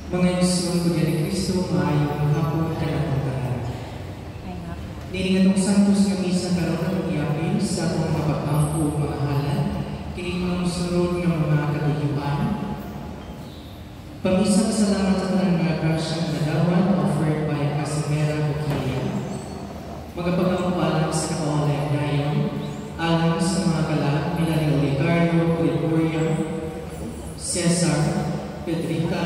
Mga Diyos ko ni Kristo, maayong hapon ka na puntahan. Niningatong santos nga misa karoon ng iapil sa akong mapagpangko mga halal, kini mga sunod ng mga katuyuan. Pamisa kasalamat sa tanang mga grasyang nadawan offered by Casimera Boquilla. Magapagampalang sa kapawalayang dayon, alang sa mga kalat nila ni Ricardo, Gregoria, Cesar, Pedrita,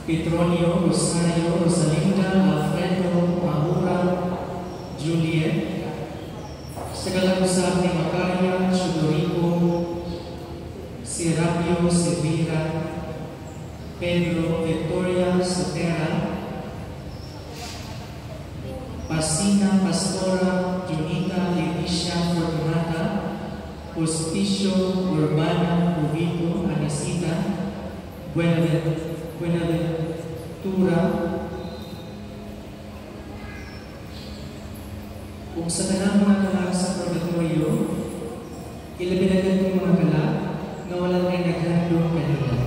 Petronio, Rosario, Rosalinda, Alfredo, Mahura, Juliet, sa kalagusap ni Macaria, Chudorico, Serapio, Severa, Pedro, Victoria, Sotera, Pasina, Pastora, Junita, Leticia, Fortunata, Hospicio, Urbana, Cubito, Anisita, Buenaventura, kung sa kanang mga kalak sa purgatorio, ilabinagan ng mga kalak na walang ay naghandong kanila.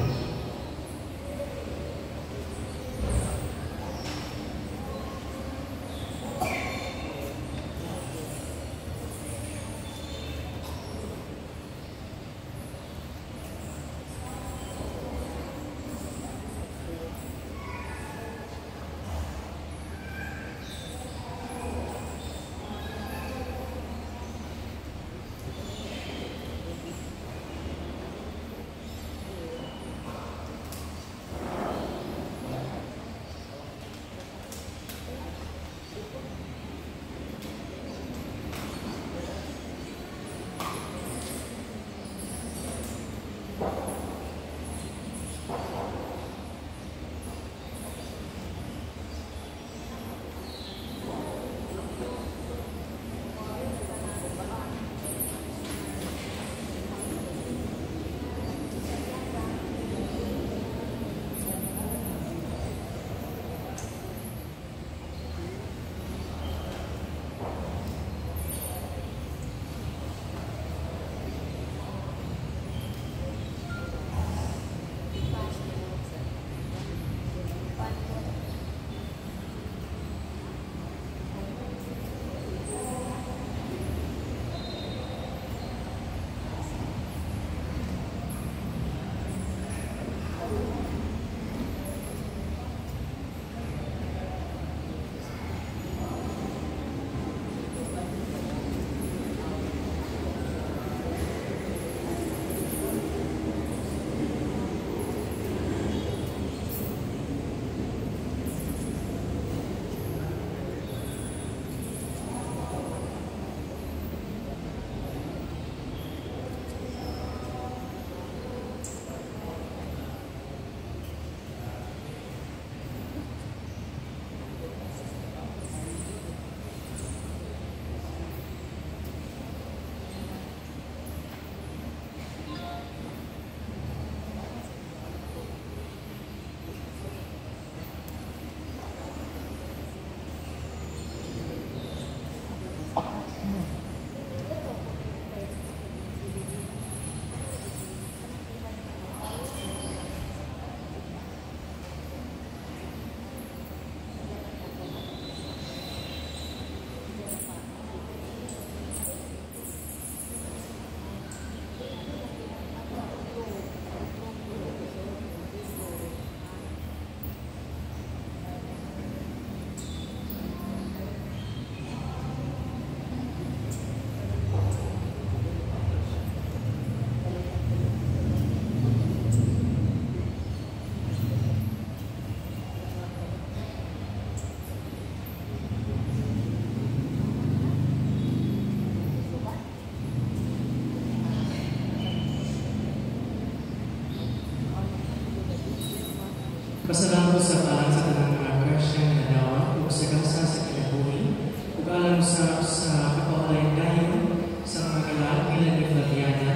Pasalamat sa talang sa tanang mga grasyang nadawan o sa gasa sa kinabuhi ug alam sa kapawalayang dayon sa mga kalak nila ni Flaviana,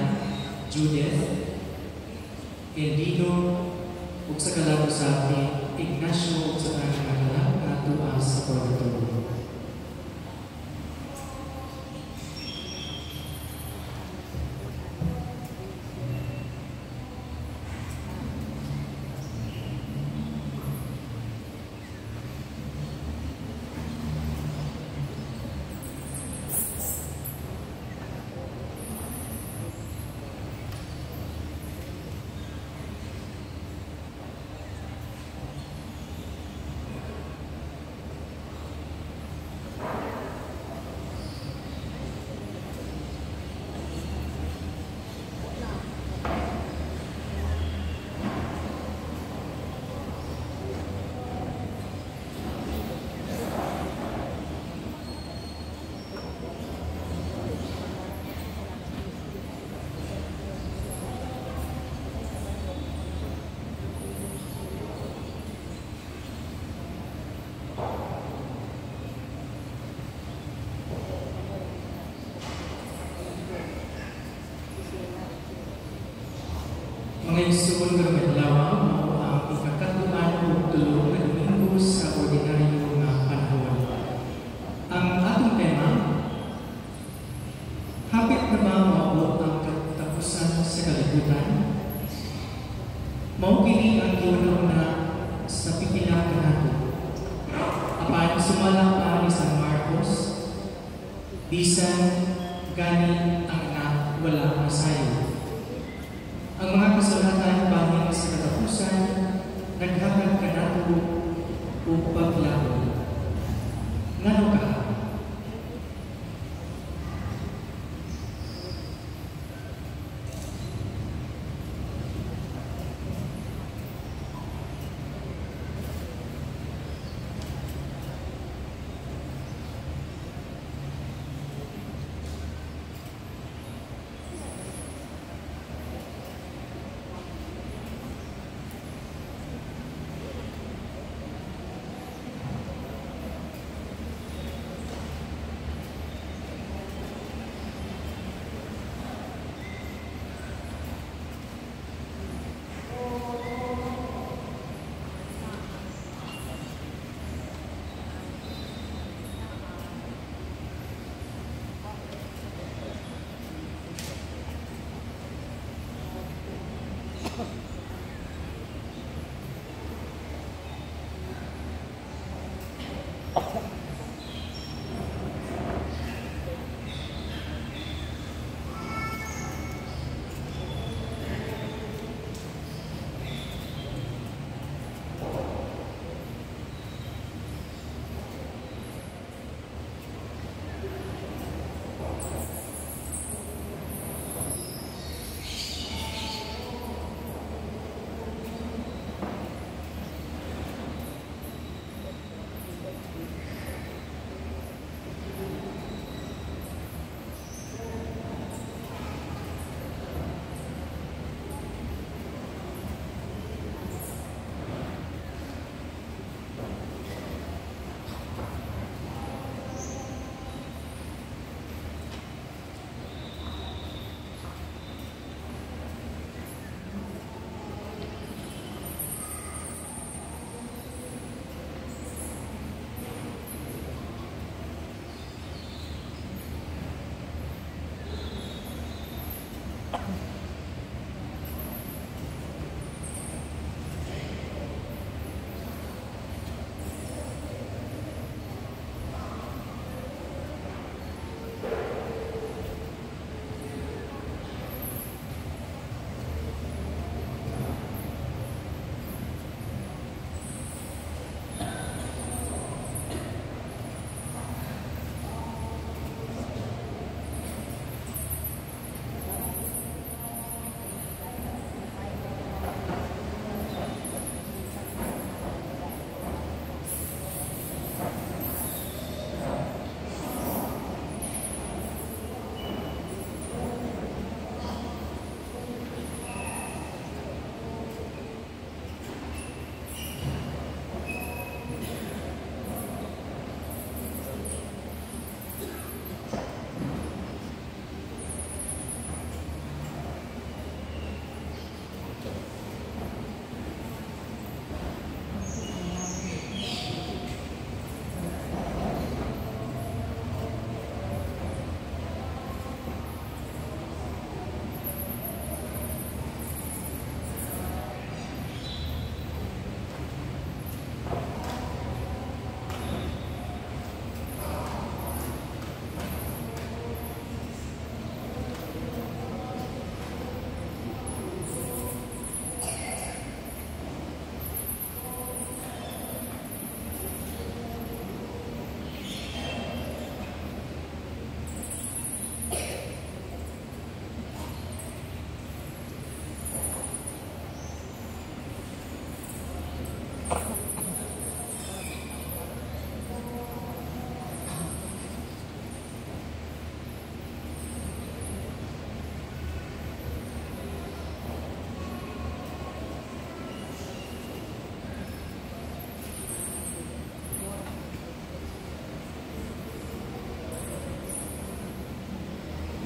Judith, Candido ug sa kalak sa Ignacio ug sa tanang mga kalak na tuwa sa purgatorio. Ngayong sugon nga madlaw mao ang ikakatuan ug tulo nga Domingo sa ordinaryo nga panahon. Ang atong tema, hapit na ba maabot ang katapusan sa kalibutan? Mao kini ang giunang na sa pipila kanato. Apan sumala pa ni San Marcos, bisan gani ang wala masayo. Ang mga kasulatan bahin sa katapusan naghatag kanato ug paglaom. Ngano ka?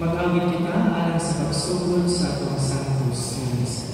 Mag-awit kita alang sa pagsugod sa atong Santos nga misa.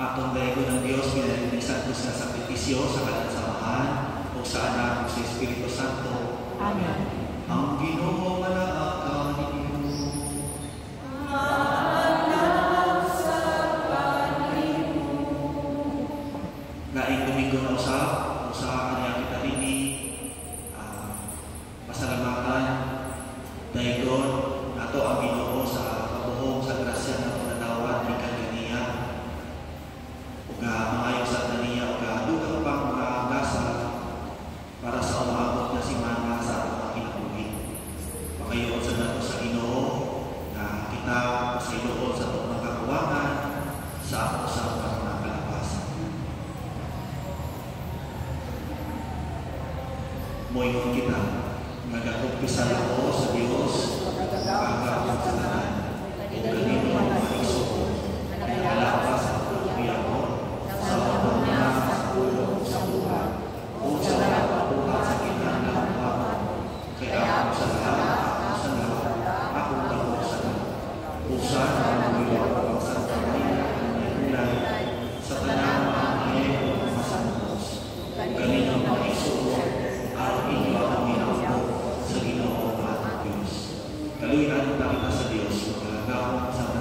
Atong daygo ng Diyos, pinarinig sa Diyos na sakripisyo sa kalansamaan o sa anak o sa Espiritu Santo. Amen. Ang Ginoo manaakan ninyo. Naing Domingo na usap, kaniya kita rini, pasalamatan, daygon, nato ang Ginoo sa kabuhong sa grasya ng pananawan ni kaniya. Mga sa taniya o dugang pang mga gasa para sa umabot na si Mana sa mga kinabuhi. Pakayoon sa nato sa Ginoo na kita sa Ginoo sa itong mga kakuwangan sa ako sa mga kalapasan. Moingon kita, nagakumpisan ako sa Diyos, pagkakapag sa tanan, o ganito ang maisok, ay kalapas ang pagbiyak ko, sa pagbunya sa ulong sa buhay, o sa pagbuhat sa kitang lahat, kaya ako sa lahat, ako sa lahat, usan ang bilang ang sa kanila, kulay, sa tanang mga ngayon ng masantos, o ganito ang maisok, ang inyo ang ginagawa sa Ginoo at Diyos. Kaluyan ang takita sa Diyos, magalagaw sa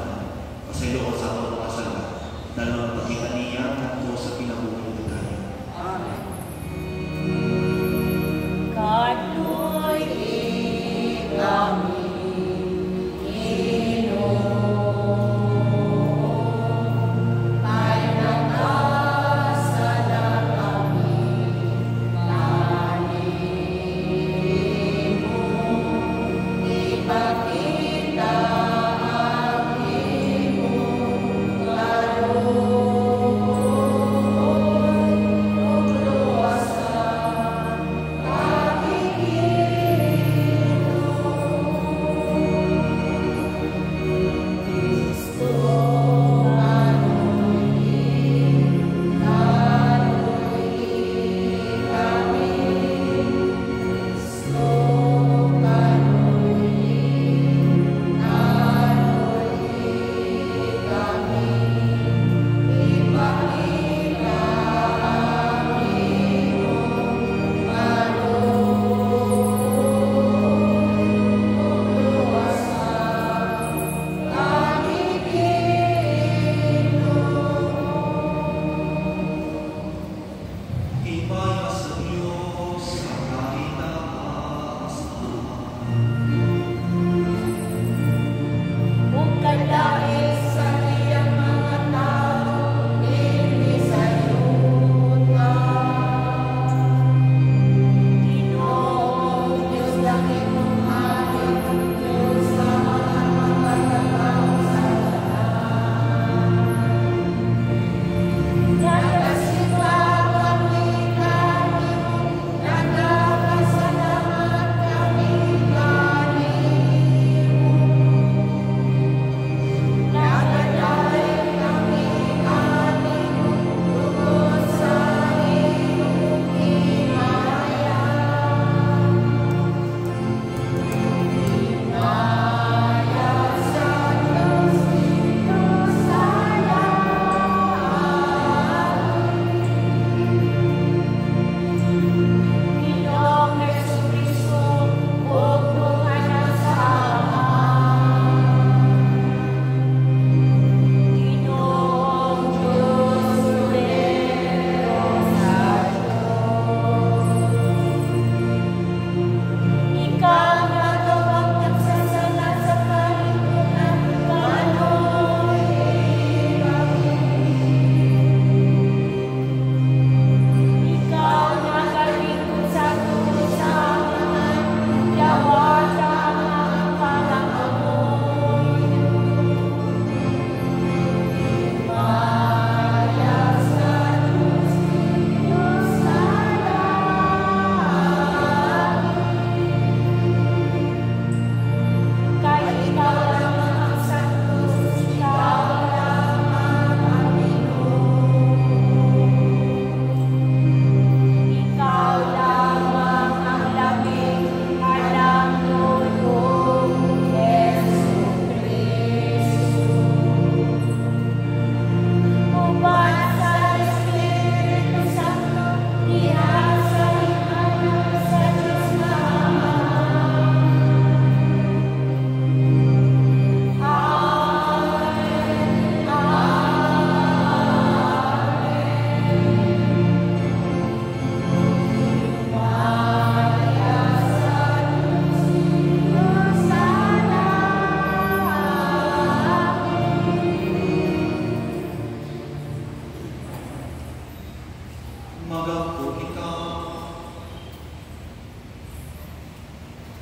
magako kita.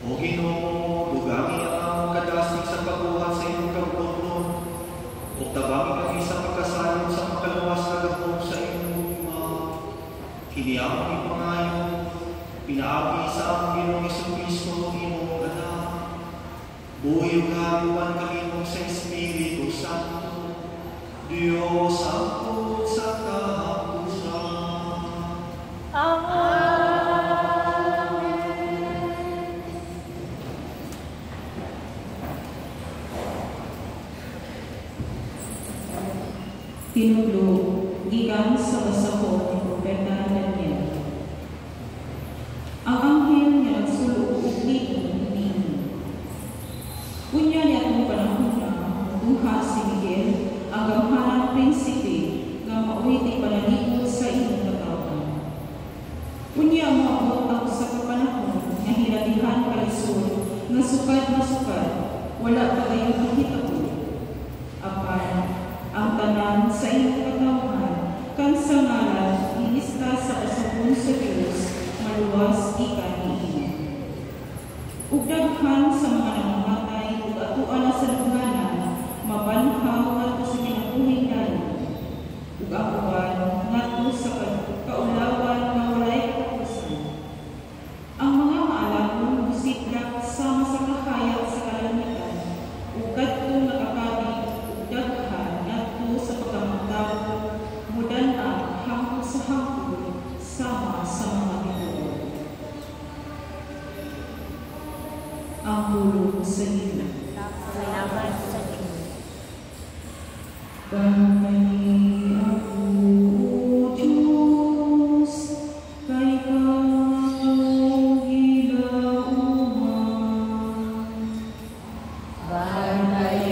O Ginoo, dugami ang kadasig sa pagbuhat sa iyong kabuton. O tabami kami sa pagkasalot sa makaluwas na gabong sa iyong luma. Kiniyaman ni pangayo, pinaabi sa ang Ginoong Jesucristo, imong anak. Buhay kaluan kami mo sa Espiritu Santo, Diyos ang sa kahapusan. Amen. Tinudlo, gikan sa basahon ni Propeta Daniel. Ang anghel nga nagsulod ug ligon niini. Unya niya atong panahon na duha si Miguel, ang gamhanang prinsipe nga mauhiti panalipod sa inyong katawhan. Unya moabot ang usa ka panahon nga hiladihan kalisod nga sukad na sukad, wala pa kayong makita-o. Apan ang tanan sa iyong katawhan, kan sa ngalan, ilista sa kasabon sa Diyos, maluwas ikan niini. Ug daghan sa mga namamatay, ug atuan sa lugnanan, mabanhaw ngadto sa kinabuhing dayon. Ug ang uban ngadto sa kaulawan nga walay katapusan. Ang mga maalagong musikdak sama sa kahayag sa kalangitan, ug kadto nakakabi ug daghan sa pagkamagtao, mudan-a hangtod sa hangtod, sama sa mga ginoo. Ang pulong sa hila. Salamat sa Diyos. Pagkani ako, Diyos, kay kang hilauman. Banay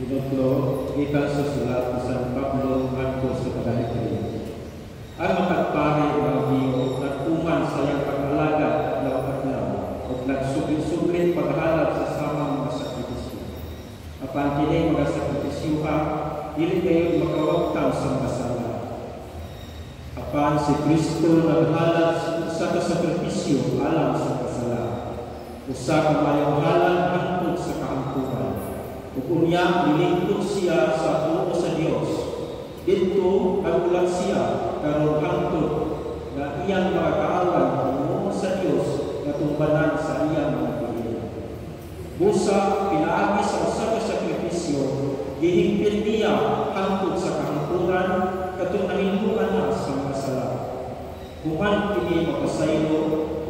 Ginoklo, gikan sa sulat ni San Pablo ngadto sa Galatiya. Ang makatpag Kan si Kristo naghalad sa kasakripisyo alang sa kasala. Usa ka mayong halad hangtod sa kaangkuhan. Ug unya nilingkod siya sa tuo sa Dios. Dito nagulat siya karon hangtod na iyang makakaawan tungo sa Dios nga tumbanan sa iyang mga paghiling. Busa pinaagi sa usa ka sakripisyo, gihingpit niya hangtod sa kaangkuhan katong nahinguan na sa mga sala. Human kini mapasaylo,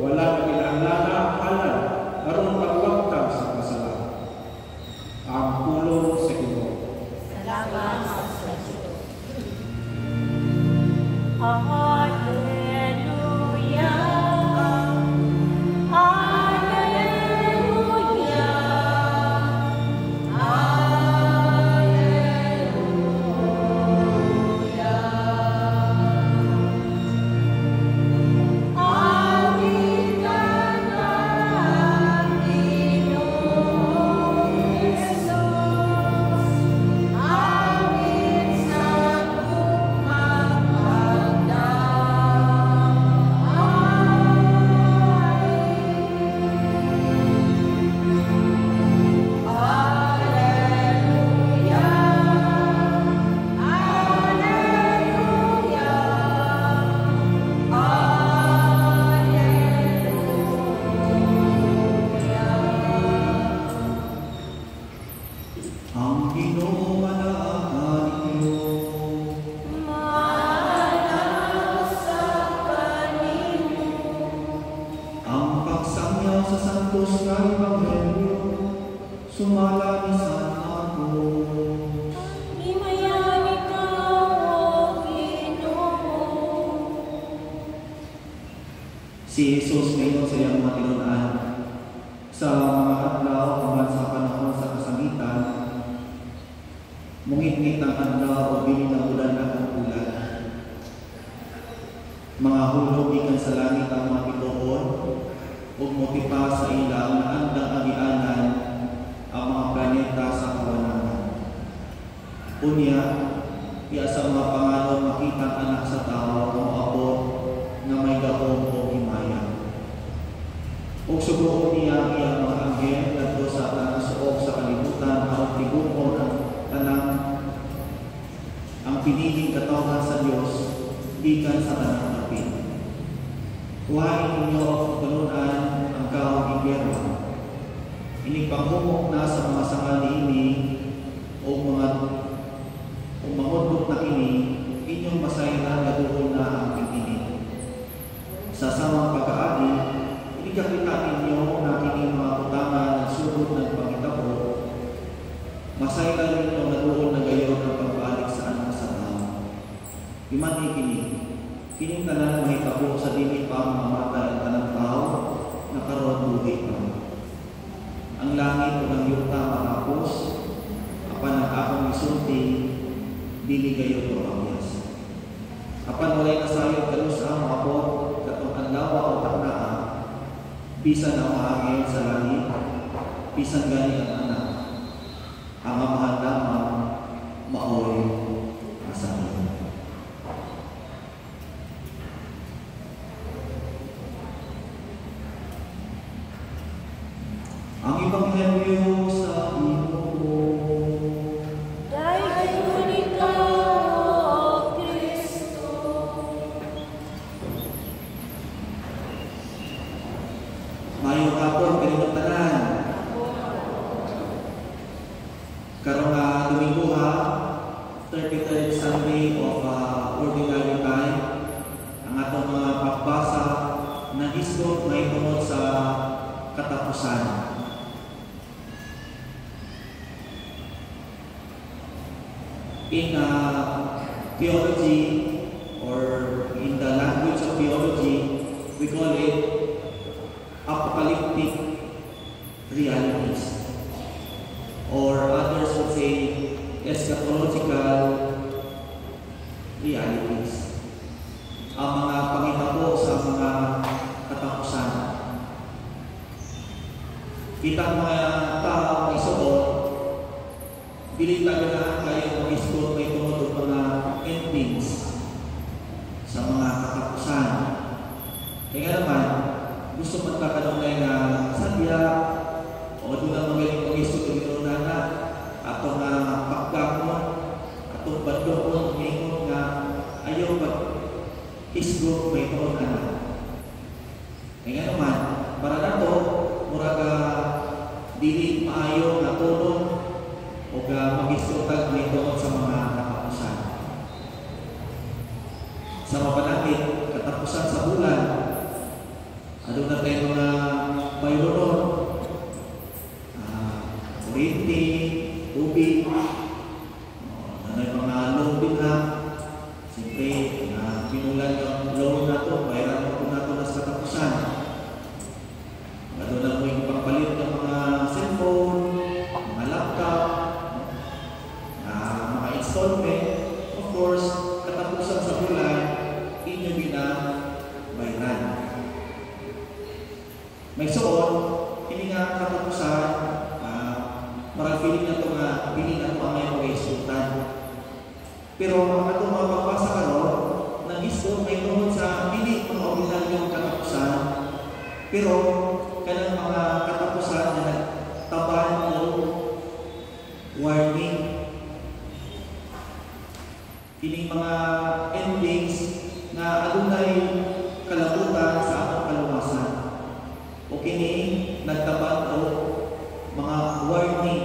wala na kinahanglan halal aron pagwagtang sa kasala. Ang pulong sa Ginoo. Salamat sa Diyos. Hallelujah. Si Jesus ngayon sa iyang mga tinunaan sa mga adlaw human sa panahon sa kasangitan, mungit-ngit ang adlaw o bininabulan ang ulan. Mga hulog ikan sa langit ang mga pituon o motipa sa ilang na andang agianan ang mga planeta sa kawanangan. Unya, iya sa mga pangalon makita ang anak sa tao o abot na may gahom o himaya. O subuon niya iyang mga anghel ngadto sa tanang suok sa kalibutan aron tiguon ang tanang ang piniling katawhan sa Dios gikan sa tanang kapit. Kuhain ninyo ang kanunan ang kaong igyero. Inig panghumok na sa mga sanga niini o mangudlok na ini, inyong masayran na doon na ang piniling. Sa samang pag-aadi, inikakita ninyo na kining mga kutangan ng sugod ng pangitabo, masayran ninyo na doon na gayon ang pagbalik sa anak sa tao. Iman kining tanan mahitabo sa dili pa mamatay ang tanang tao na karon buhi pa. Ang langit o ang yuta matapos, apan ang akong isulti, dili gayon o abyas. Apan walay nasayod kanos ang mapot katong anlawa o taknaa, bisan ang maangin sa langit, bisan gani ang anak, ang amahan lamang maoy asahan. Ang Ebanghelyo sa Ginoo. Dayon ikaw, Kristo. Mayong hapon kanimong tanan. Karong Domingo 33rd Sunday of Ordinary Time, ang atong mga pagbasa na isgot may tungod sa katapusan. In theology, or in the language of theology, we call it apocalyptic realities, or others would say eschatological realities. Ang mga pangitabo sa mga katapusan. Kitang mga tao na isuot, dili talaga kayo mag-isgot may tungod mga endings sa mga Kaya naman, gusto magkakalunay na sadya o doon ang magaling mag-iso ito na atong pagkamon, atong badlokon, ngayon nga ayaw mag-isgo may ito na. Kaya naman, para na ito, muraga dili maayo na tulong o mag-isutag may ito sa mga nakapusan. Sa mapanakit, katapusan sa bulan, ano na tayo mga mayroon, kuryente, tubig, ano yung mga loan din na, siyempre, pinulan yung loan na ito, bayaran mo na ito na sa katapusan. Ano na mo yung pagpalit ng mga cellphone, mga laptop, mga installment, of course, katapusan sa bulan, inyo bayaran. May suot, hindi nga katapusan, marang feeling na ito nga, pili na ito ang may pag-isultan. Pero mga ito mga pagbasa ka ron, nag-isot may tungkol sa pili mga ordinaryong katapusan, pero kanang mga katapusan na nagtaban o warning. Piling mga endings na adunay kalabutan sa atong kaluwasan. O kini nagtaban o mga warning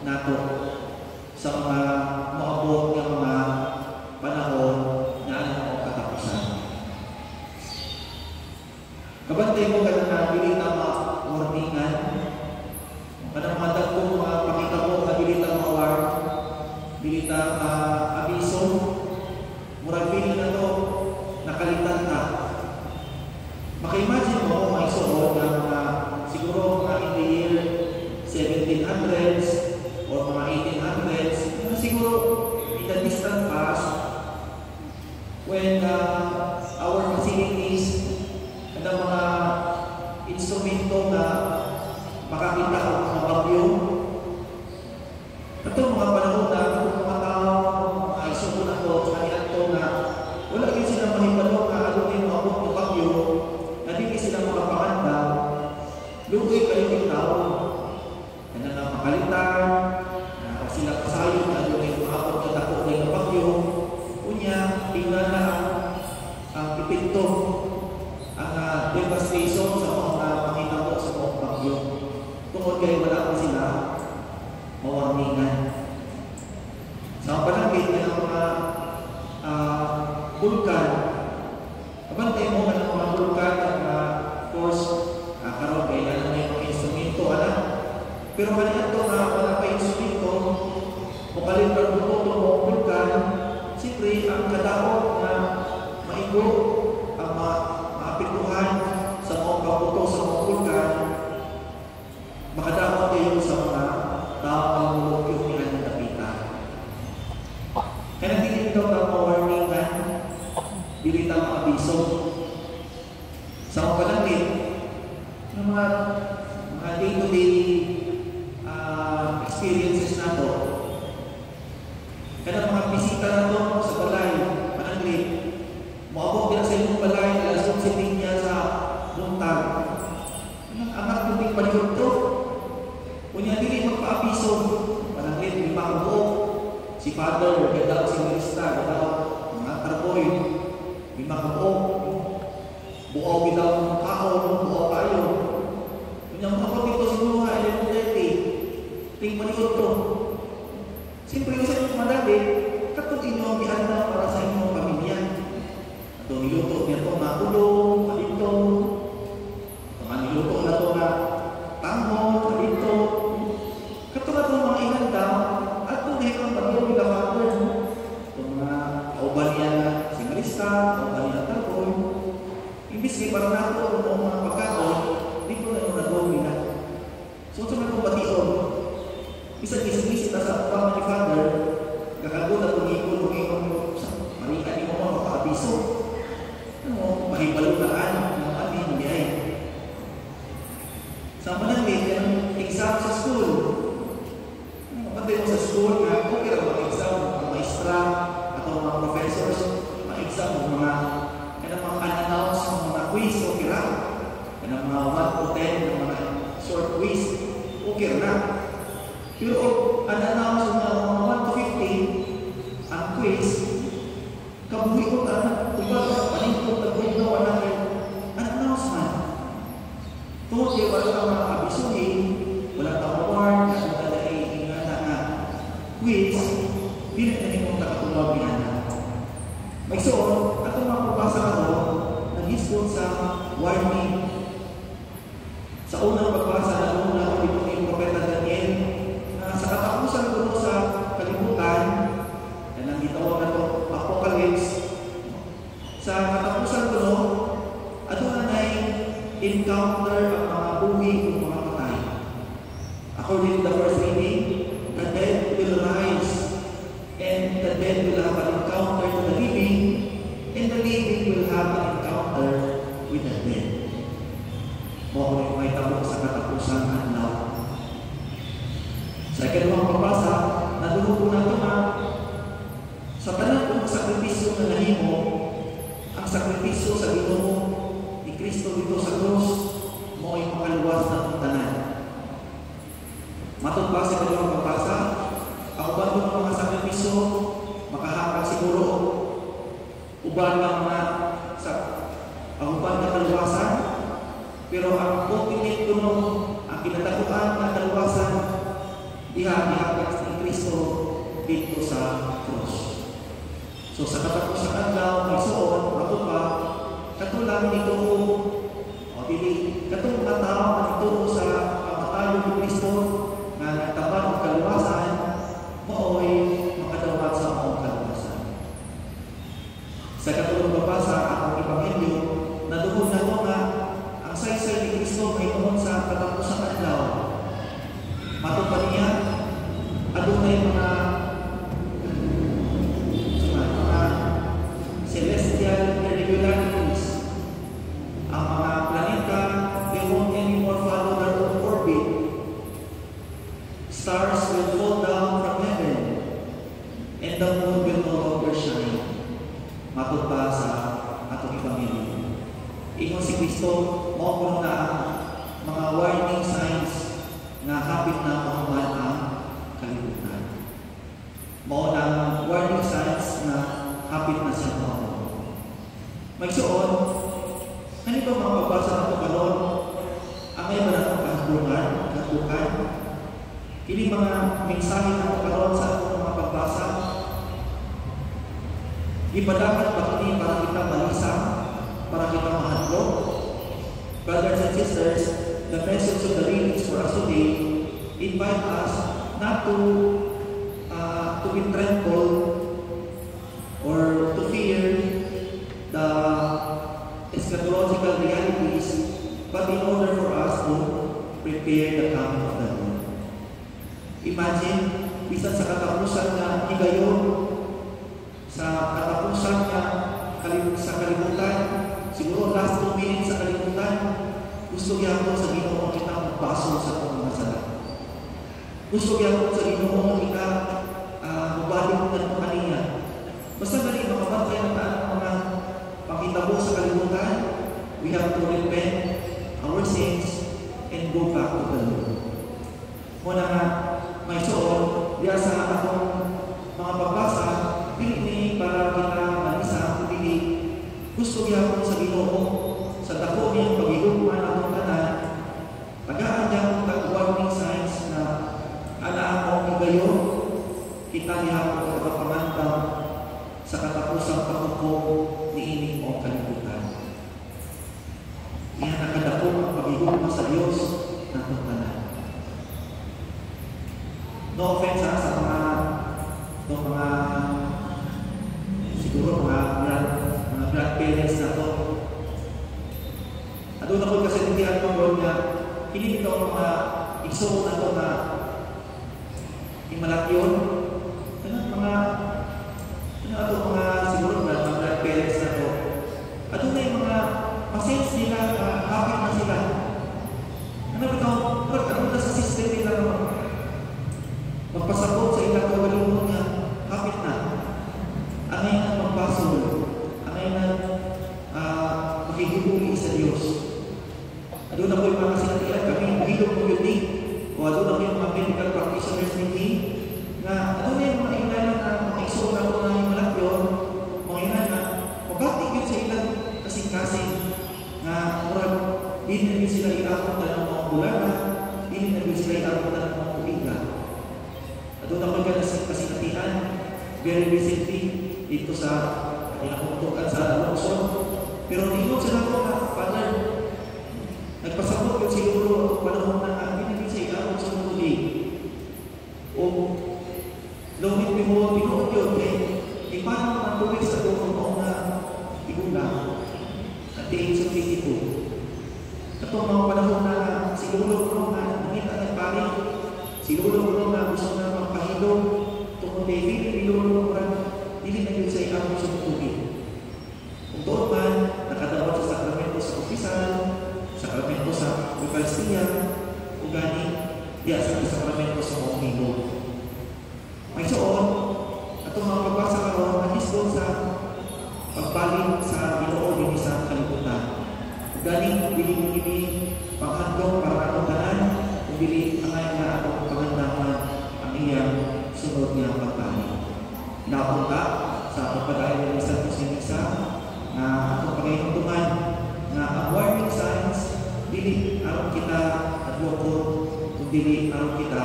nato sa mga maabot ng mga panahon na ano katapusan. Kabantay mo ka na pili na mga warningan, kanang mga dagkong mga pakita mo na pili na mga war, pili na abiso, murag pili na to nakalitan ka. Maka-imagine mo mga isuot na mga siguro mga in the year 1700s or mga 1800s, siguro in the distant past when our facilities at ang mga instrumento na makakita ang mga bagyo. Ito mga panahon na mga tao, mga isuot na ito, kanilang ito na wala din silang mahipalong na ano din mga ng bagyo, na hindi silang makapanganda, lugoy kayo yung tao. Kaya na makalitan, na sila kasayo na ano yung maabot na dako na yung bagyo, unya, tingnan na ang ipinto, ang devastation sa mga makita mo sa mga bagyo. Tungkol kayo wala pa sila, mawarningan. Sa panangkit ng mga vulkan, abantay mo ka ng mga vulkan at of course, karoon kaya na may mga instrumento, pero kanina ito na wala pa instrumento, o kalibran mo ito mo vulkan, siyempre ang kadaot na maigo ang maapituhan sa mga pabuto sa mga vulkan, makadaot kayo sa mga tao ang mulok yung pinanagapita. Kaya nagdilim daw ng mga warningan, bilita mga abiso. Sa mga kalangit, ng mga day-to-day experiences na ito, kaya mga bisita na ito sa balay, pananglit, maabot din sa inyong balay, alas 11 niya sa luntag. Ang anak kundi palikod ito. Kunya dili magpa-abiso, pananglit, may makabuok. Si Father, ganda si Marista, ganda mga tarboy, may makabuok. Buaw bitaw ng kaon, buaw tayo. Kunya mga dito siguro nga, 11:30, ting palikod ito. Siyempre yung sa inyong madali, katong inyong gihanda para sa inyong pamilya. Ito niluto niya ito na ulong, malito. Ito nga niluto na ito na tanghon, malito. Katong ito mga ihanda, at ito na itong bagyo nila Father. Ito mga kauban niya na si Marista, kauban niya na Tarboy. Imbis kay para na ito ang mga pagkaon, di ko na yung nagawa nila. So ito na itong bation. Isa-isa sa upang ni Father, kakagod at umikot sa marikan ni mo makakabiso. Ano, mahibalutaan ng ating biyay. Sa mananglit, yung exam sa school. Pantay mo sa school, okay lang mag-exam, mga maestra, at mga professors, mag-exam, mga announce, mga quiz, pag-ibutan, tumbal, paningkot, nagpunta, wala kayo. Announcement. Tungkol kayo, wala kang mga abisuhin, wala kang award, wala kang ingana na quiz, pinagtanin mong nakatulog binana. May soon, atong mapapasa ka doon, nag-ispon sa warning. Sa unang pagbasa na doon na ito yung Propeta Daniel, na sa katapusan ko sa kalibutan, na nandito na ito, Apocalypse, sa katapusan ko doon, ato na ay encounter ang mga buhi o mga patay. According to the first reading, the dead will rise, and the dead will have an encounter with the living, and the living will have an encounter with the dead. Mo may tabok sa katapusan adlaw. Sa ikalawang pagbasa, nadulog ko na ito na sa tanan kong sakripisyo na nahimo, ang sakripisyo sa Ginoo ni Kristo dito sa krus, mo ay makaluwas na itong tanan. Matod ba sa ikalawang pagbasa, ang uban ko ng mga sakripisyo, makahapag siguro, uban ng mga ang uban na kaluwasan, pero ang ultimate kuno, ang kinatakuan na kaluwasan, ihapag ni Kristo dito sa krus. So sa katapusan adlaw, may suon, ato pa, katulang dito o dili, katong mga tao na dito sa pagkatayo ni Kristo na nagtabang ng kaluwasan, mooy makadawat sa akong kaluwasan. Sa katulong babasa, ang Ebanghelyo, naduhod na ito nga ang saysay ni Kristo may tuhon sa katapusan adlaw. Matod pa niya, adunay mga celestial irregularities. Ang mga planeta, they won't anymore follow their own orbit. Stars will fall down from heaven, and the moon will no longer shine. Matod pa sa atong Ebanghelyo. Ingon si Kristo, mao na ang mga warning signs na hapit na mahuman ang kalibutan. Mao na ang warning signs na hapit na siya mo. May suon, ano ba mga pagbasa na ito kalon? Ang may mga kahatukan, kini mga mensahe na ito kalon sa atong mga pagbasa. Ipadakit ba kini para kita malisang, para kita mahadlok? Brothers and sisters, the message of the readings for us today invite us not to be trembled or to fear the eschatological realities, but in order for us to prepare the coming of the Lord. Imagine, bisan sa katapusan na higayon, sa katapusan na sa kalimutan, siguro last 2 minutes sa kalimutan, gusto niya ako sa Ginoo kita magpaso sa itong mga sala. Gusto niya ako sa Ginoo kita mabalik ng itong kaniya. Basta mali, makabantay na tayo mga pakitabo sa kalimutan, we have to repent our sins and go back to the Lord. Muna nga, may suon, diya sa atong mga pagbasa, pili para kita malisa, pili. Gusto niya ako sa Ginoo, sa dako niyang pag-iluman atong tanan, tagaan niya akong tag-warning signs na alaan mo igayo, kita niya ako kapamantang sa katapusang pagkukong ni ining o kalibutan. Iyan nakadako ang pag-igugma sa Diyos ng tanan. No offense sa mga siguro mga grandparents na to. At doon ako kasi hindi ang role niya, hindi ito ang mga igsoon na to na imalakyon. Mga siguro mga grandparents na to. At doon na yung mga pasense nila, happy na sila. Ano na sa system nila magpasabot sa ilang kawalingong niya, happy na. Angay na magpasol, angay na makikibuli sa Diyos. At doon na po yung mga sinatian, kami hilong community, o doon na po yung mga medical practitioners niti, na doon na yung mga ilalan na mga igsoon na po na yung malakyon, mga Dili na sila iabot ng mga bulana, dili na sila iabot ng mga kuliga. At doon ako kasinatian, very recently, dito sa inakuntukan sa Luzon. Pero dito sila ko na, Father, nagpasabot ko siguro panahon na hindi siya iabot sa mga kulig. O, longit mo, pinuot yun, paano matuloy sa doon na igula at tiin sa 22. Itong mga panahon na siguro na nakita ng pari, siguro na gusto na magpahilong, itong David, pilulong na hindi na yun sa iabot sa tubig. Kung doon man, nakadawat sa sakramento sa opisal, sakramento sa Eucharistia, o gani, sa sakramento sa Omnilo. May soon, itong mga pagbasa karoon, nagis doon sa pagbalik sa Ginoo din sa kalibutan. Galing bili-bili panghandong para katutanan, bili ang ay na atong pangandaman ang iyang sunod niya pagbalik. Napunta sa pagpadayon ng isang kusinisa na atong pagkainuntungan na ang warning signs, dili araw kita adlokot, kung dili araw kita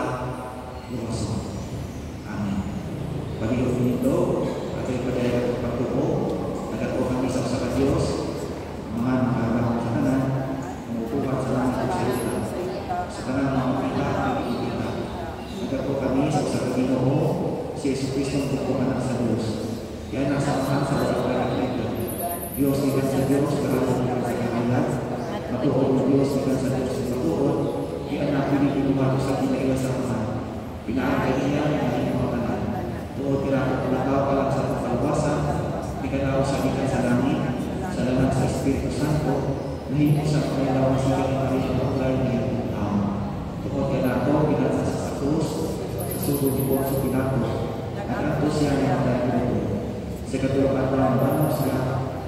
lumason. Amen. Pagiging nito, at ay padayon ng pagtubo, nagatuwa kami sa Diyos, mga nakakaraang sa kanan, umupuhan sa langit at sa isla, sa kanan ng mga pita at ikikita. Nagatuwa kami sa Ginoo, si Yesu Cristo ang pagpumanak sa Diyos. Yan ang samahan sa walang ito. Diyos ikan sa Diyos, karang ikan sa kanilan, matuhod ng Diyos ikan sa Diyos sa matuhod, yan ang pinipinumado sa kinaiwas sa kanan. Pinaangkay niya ang inyong mga kanan. Tuod kinakot palakaw ka lang sa pagkaluwasan, ikanaw sa ikan sa langit, sa lalang sa Espiritu Santo, nahimos sa pangalawa sa kanyang ng paglay ng iyong tao. Tukot ka na ito, pinasa sa krus, sa sugod ni Poncio Pilato, nag-ato siya ng paglayo nito. Sa katulad ng banong siya,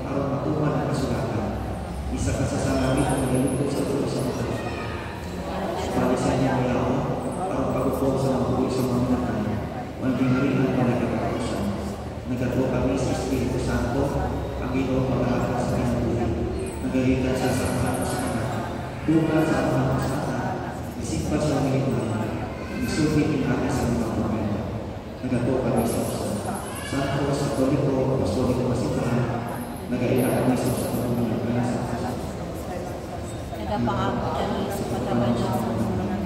araw matuman ang kasulatan. Isa ka sa salamin ang nalito sa tulo sa mga. Palisan niya ang yaon, araw pagupong sa mga buhay sa mga natay, maging rin ang palagakatusan. Nagatuwa kami sa Espiritu Santo, ang Ginoo pag-aakal sa kinabuhi. Nagalitan siya sa mga sa kanan. Dugal sa mga kasata, isipan sa mga imahe, isulit inaakal sa mga pamilya. Nagatuwa kami sa usan. Santo sa Katoliko, Apostoliko Masipahan, nagailan kami sa usan ng mga kanasa. Nagapangako kami sa pataban ng mga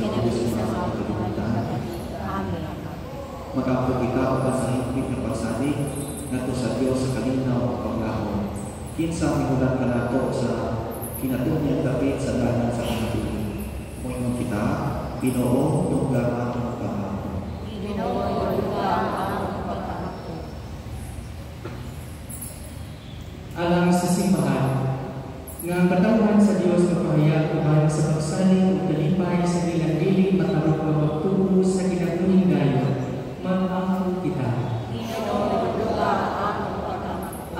kinabisi sa mga kalibutan. Amen. Magkampo kita o sa higpit na pagsabi nato sa Diyos sa kalinaw o paglahon. Kinsa migulat ka nato sa kinatunyang dapit sa dalan sa kanatuloy. Moingon kita, Ginoo, lugar ang pagkakako. Ginoo, lugar ang pagkakako. Alang sa simbahan, nga ang patawhan sa Diyos na pahayag uban sa pagsaling o kalipay sa ilang-iling matarong pagtubo sa kinatunyang dayon, mag-angko kita.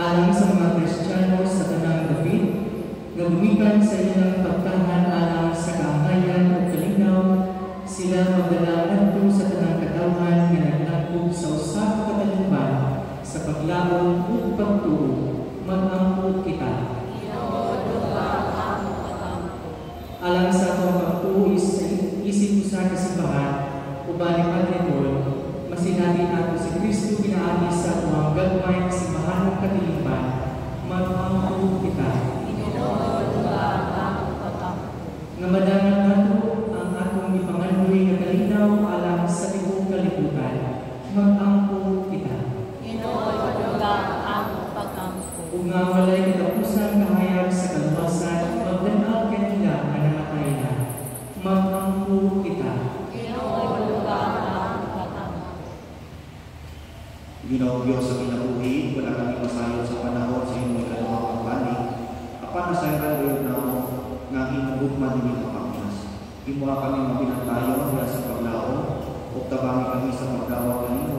Alang sa mga Kristiyano sa tanang David, gabumikan sa ilang pagtahan alang sa kaangayan o kalinaw, sila magdalaman po sa tanang katawhan na naglangkog sa usap katalumban sa paglaon o pagtuo, mag-angko kita. Alang sa atong pagtuo isip sa kasimbahan, uban ni Padre Paul, masinabi nato si Kristo ginaani sa tuwang gagmay ng simbahan ng katilipan, mag-angko kita. Nga madangan nato ang atong ipangaluwi nga kalinaw alang sa libong kalibutan, mag-angko kita. Kung nga walay katapusan kahayag sa kaluwasan, magdanaw kanila nga namatay na, mag-angko kita. Ginoo Diyos sa kinabuhi, wala kami masayon sa panahon sa inyong ikalawang pagbalik. Apan nasayran rin na nga hinugman din ito kapinas. Imuha kami mabinantayon mula sa paglao, o tabami kami sa pagdawag kanino,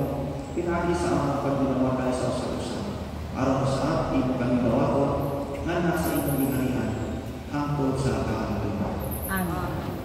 pinagi sa amang pagdinamatay sa usalusan. Araw sa imo kami dawaton, nga nasa inyong ginarihan, hangtod sa kahantunan. Amen. Amen.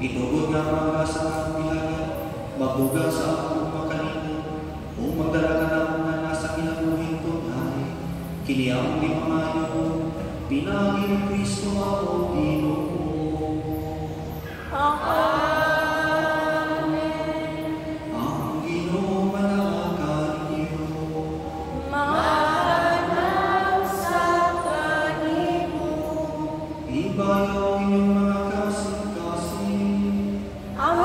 Itugod nga mga sa bilangin, mabugang sa akong makanimo, o magdala ka na mga nasa kinabuhin ko ay, kiniyang di mamayo, pinangin Kristo ako Ginoo. Amen. Ang Ginoo managan niyo, Manaw sa kanimo. ibayaw inyong mga kasing-kasing, Ang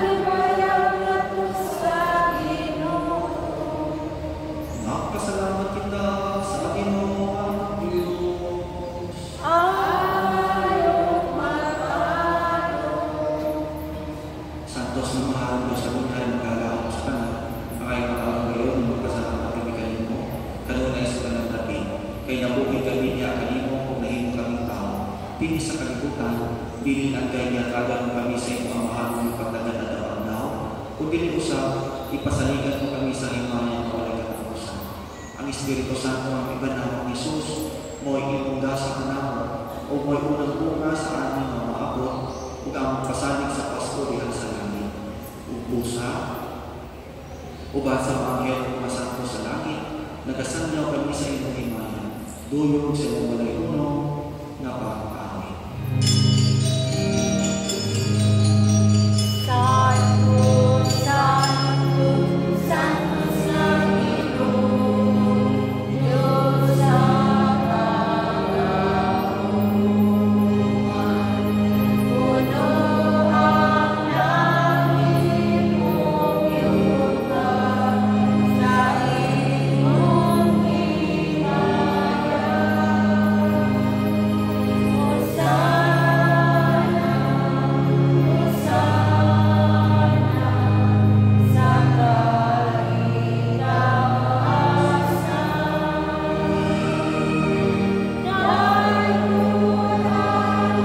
libayaw nato sa Ginoo. magpasalamat kita sa Ginoo ang Diyos. Ayaw matalo. Santos na mahal mo sa buhay magkalaon sa kanan, makay makalang ngayon ng magkasalamat kami kanimo, kanunay sa kanang dati, kay nabuhay kami niya kanimo kung nahimo kaming tao, pini sa kalibutan, dinilan kay niya tagang kami sa iyong amahan ng pagdagan at daw, kung dili usap, ipasaligan mo kami sa himaya ng walang katapusan. Ang Espiritu Santo ang ibanawang Jesus, mo'y imungga sa kanamo, o mo'y unang bunga sa aming mga maabot, ug ang pasalig sa Pasko dihan sa langit. Ug pusa, uban sa mga anghel ug mga santo sa langit, nagasanyaw kami sa imong himaya. Duyog sa imong walay uno, nga pag-amin. Santo, Santo, Santo sa Ginoo, Diyos sa kalangitan. Puno ang langit mong yuta, sa imong himaya. Hosana, Hosana, sa kaitaasan. Daluhan kagaling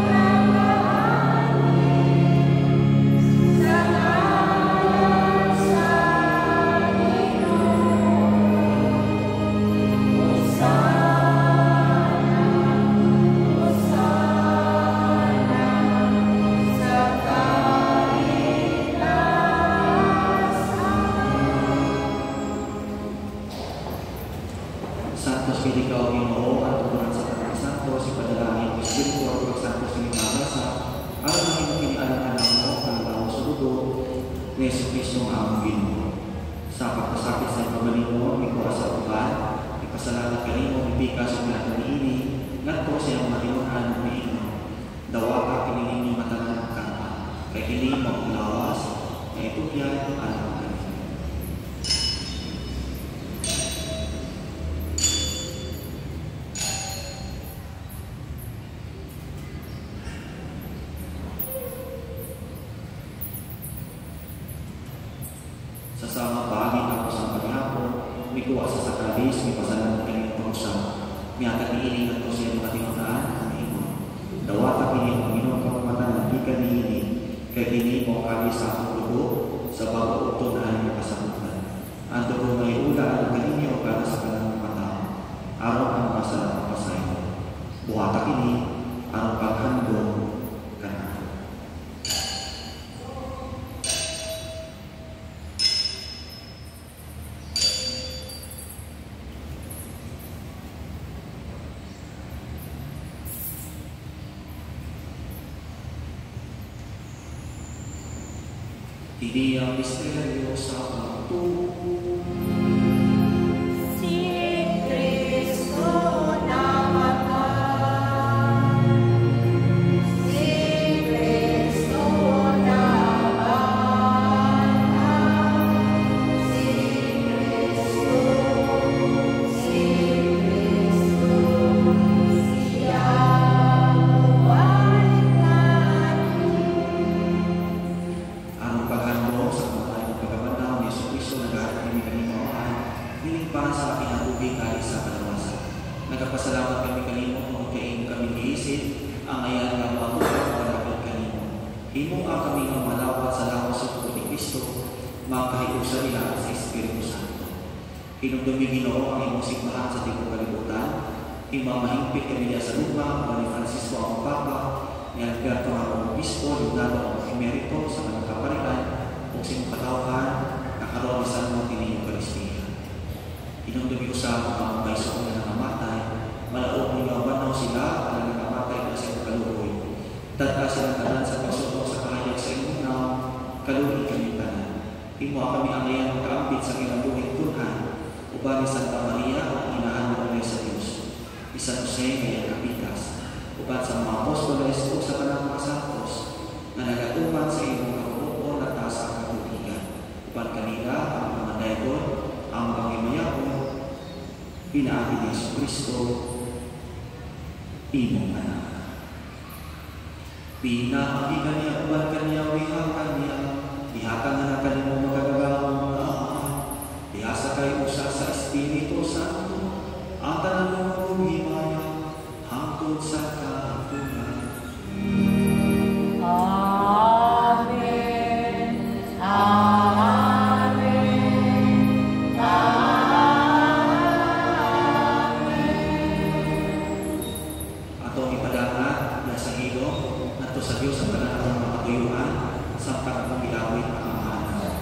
sa ngalan sa Ginoo. Hosana, Hosana, sa kaitaasan. Santos Pilicaw Ginoo, at tutunan sa Tanang Santos, ipadalangin ko Espiritu at Pagsantos ng Itabasa, alam na kinipinialang-alam mo, kalalaw sa dugo, ni Jesucristo ang Ginoo. Sa pagkasakit sa pagaling mo, ikaw sa uban, ipasalamat ka rin mo, ibikas ang lahat ng ini, ngadto siyang matimunan ng miino. Dawa ka kiniling yung matanan ng kanta, kay kini maglawas, kay itugyan, alam ka rin. Sa sama pagi ako sa paghapon, may kuha sa sakalis, may pasalamat kanyang pangusap. May akat niiling at ko siya mga tinutaan ang imo. Dawa ka kini ang minong kapamatan, di ka niiling, kay kini mo kami sa akong dugo, sa bago utod na hanyang kasabutan. Ang dugo may ula ang kaninyo para sa kanang mata, araw ang masarap ang pasayo. Buhata kini, ang paghandong kanan. Hindi ang misteryo sa pagtuo. Si Kristo namatay, si Kristo namatay, si Kristo, siya buhay natin. Ang paghandog sa mga ng pagkabandaw ni Jesucristo nag-aaral kami kanimo nilingpahan sa aking ang tubig alis sa kalawasan. Nagpasalamat kami kanimo kung kain kami giisip ang ayan nga mabuhay malapit kanimo. Himo ang kami ang malawat sa lawas sa tubo ni Kristo, makahiusa nila sa Espiritu Santo. Hinumdumi Ginoo ang imong sigmahan sa tibok kalibutan, imamahimpit kami niya sa lupa, ni Francisco ang Papa, ni Alberto ang Obispo, Leonardo ang merito sa kanang kaparitan o sa imong katawhan nakaroon sa mo kini Eucharistia. Inumdumi usab ang mga bayso nga nangamatay, malaog ni gawanaw sila ang nangamatay sa imong kaluoy. Tadta silang tanan sa pagsuko sa kahayag sa imong naw, kaluoy kami tanan. Imo kami ang iyang makaambit sa ilang buhing tunhan, uban ni Santa Maria ang inahan mo sa Diyos. Isa Jose nga kapitas, uban sa mga apostoles o sa kanang mga santos na nagatuman sa imong kabubuan at taas ang katuligan. Uban kanila ang mga dayon, ang panghimayakon, pinaagi ni Jesucristo, imong anak. Pinaagigan niya, uban kaniya, wihakan niya, dihakan na kanimo magagawang na dihasa kayo usa sa Espiritu Santo, ang tanan mo himaya, hangtod sa kahapon. Amen. Amen. Amen. Atong ipadangat na sa hilo, nato sa Diyos ang tanan ng mga katuyuan, sa pagpapilawin ang amahan.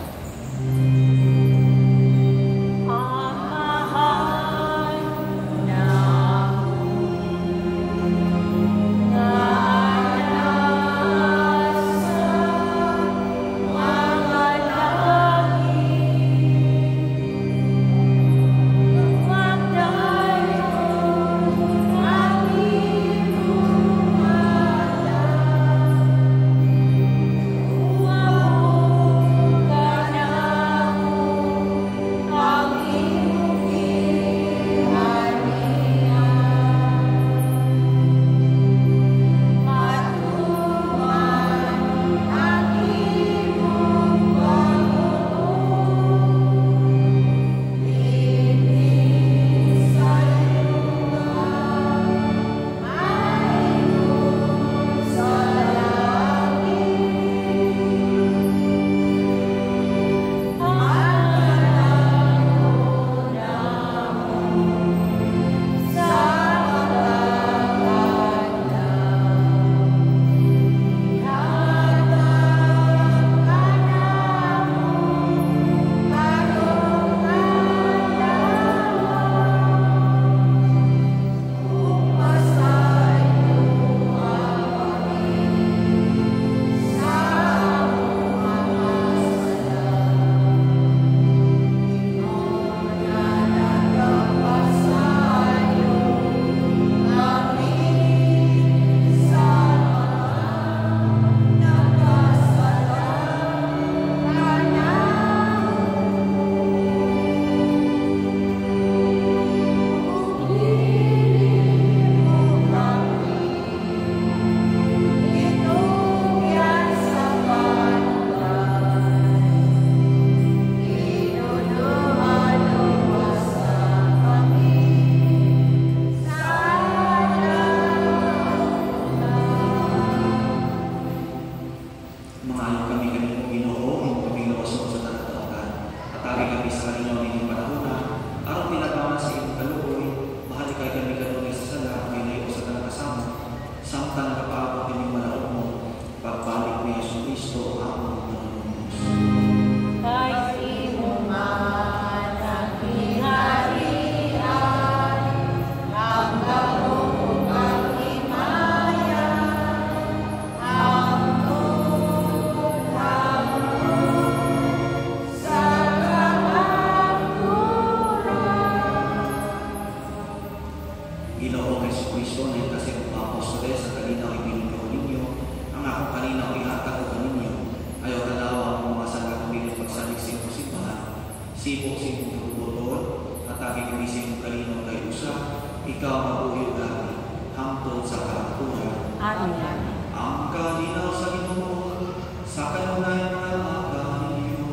Sibok-sibok ng butol, at aking inisip kalinaw kay usa, ikaw mabuhay dati, hangtod sa kapuhan. Amen. Ang kalinaw sa Ginoo, sa kanunay mga kaninyo.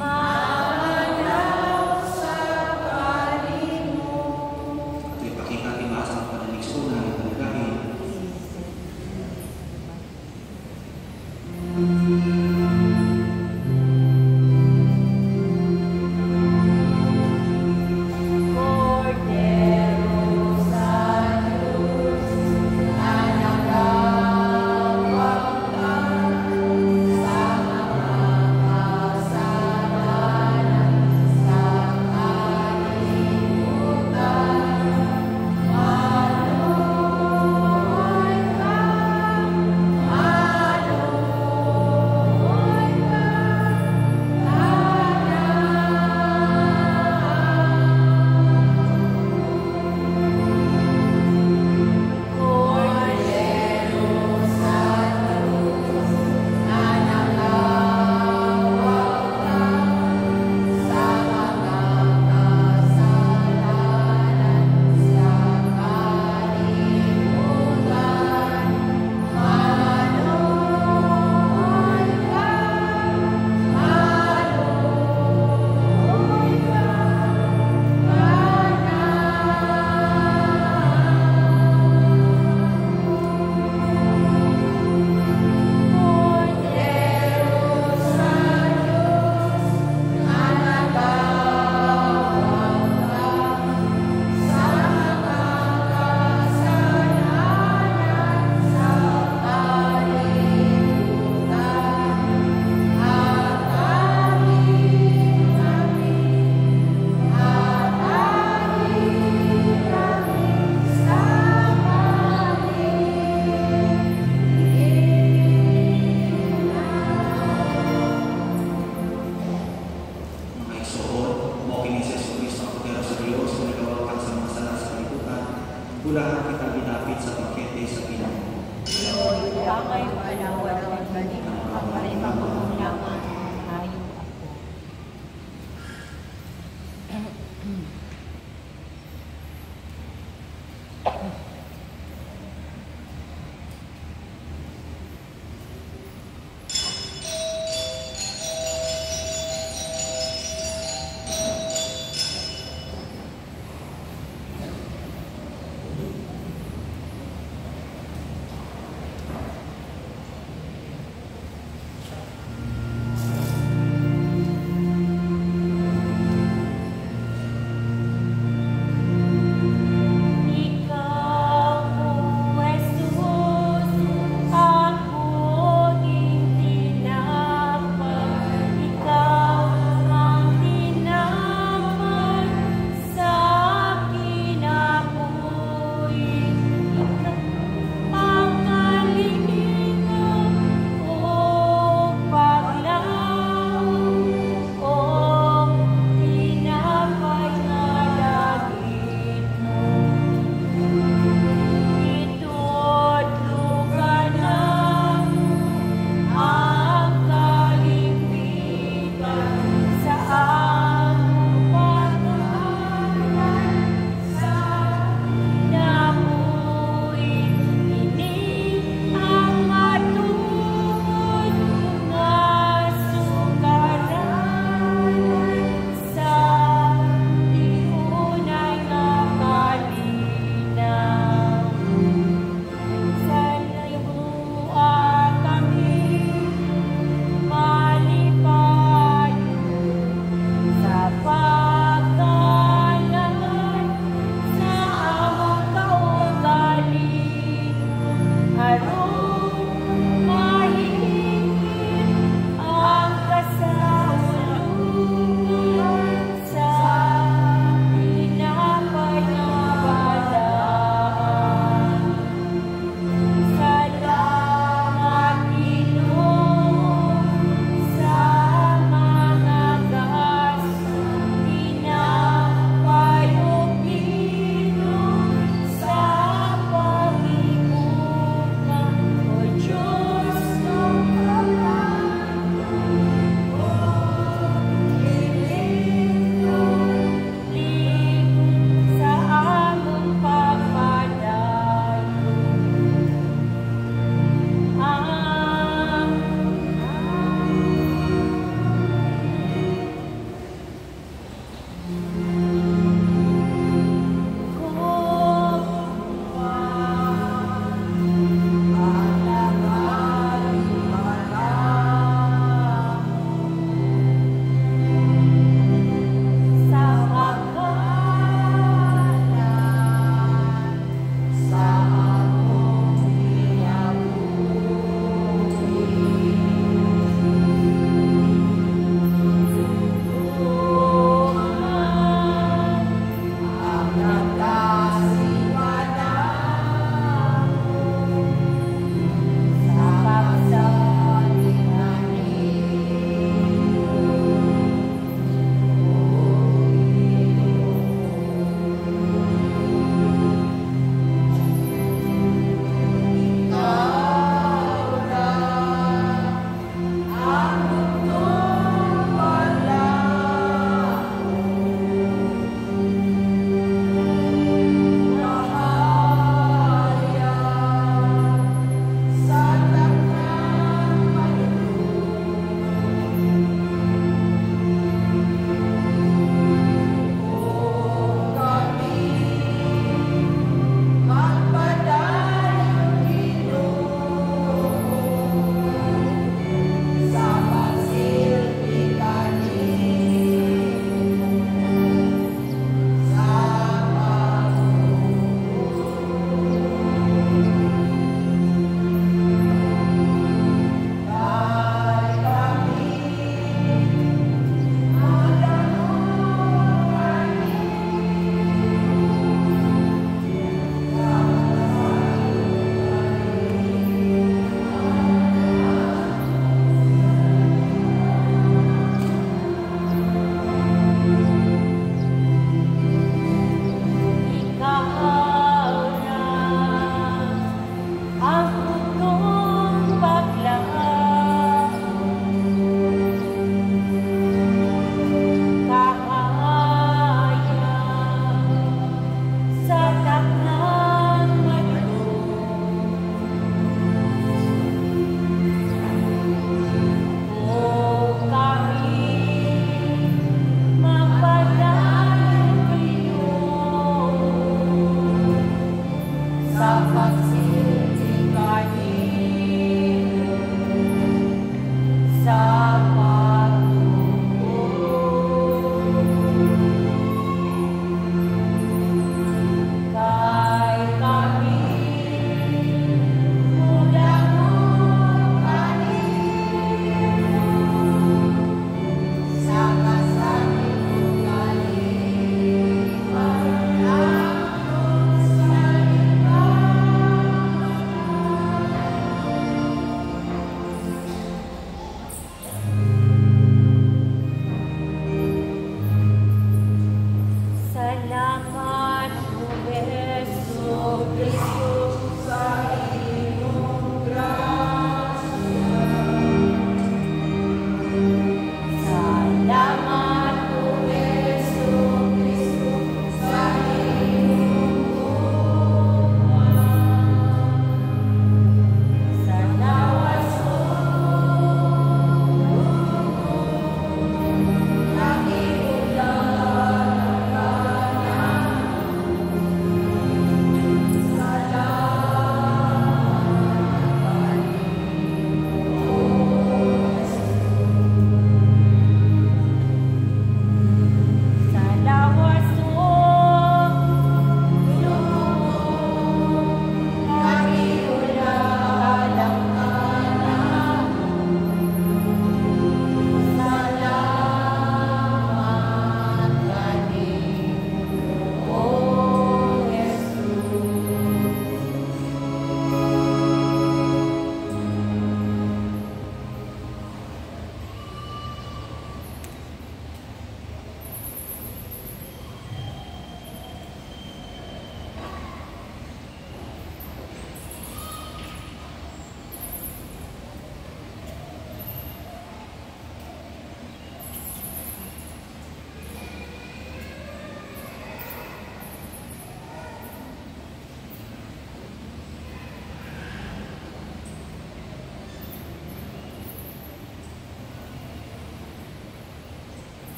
Manaw sa kanimo. At ipakita timasa ang panalig sunay ng dahil. Cordero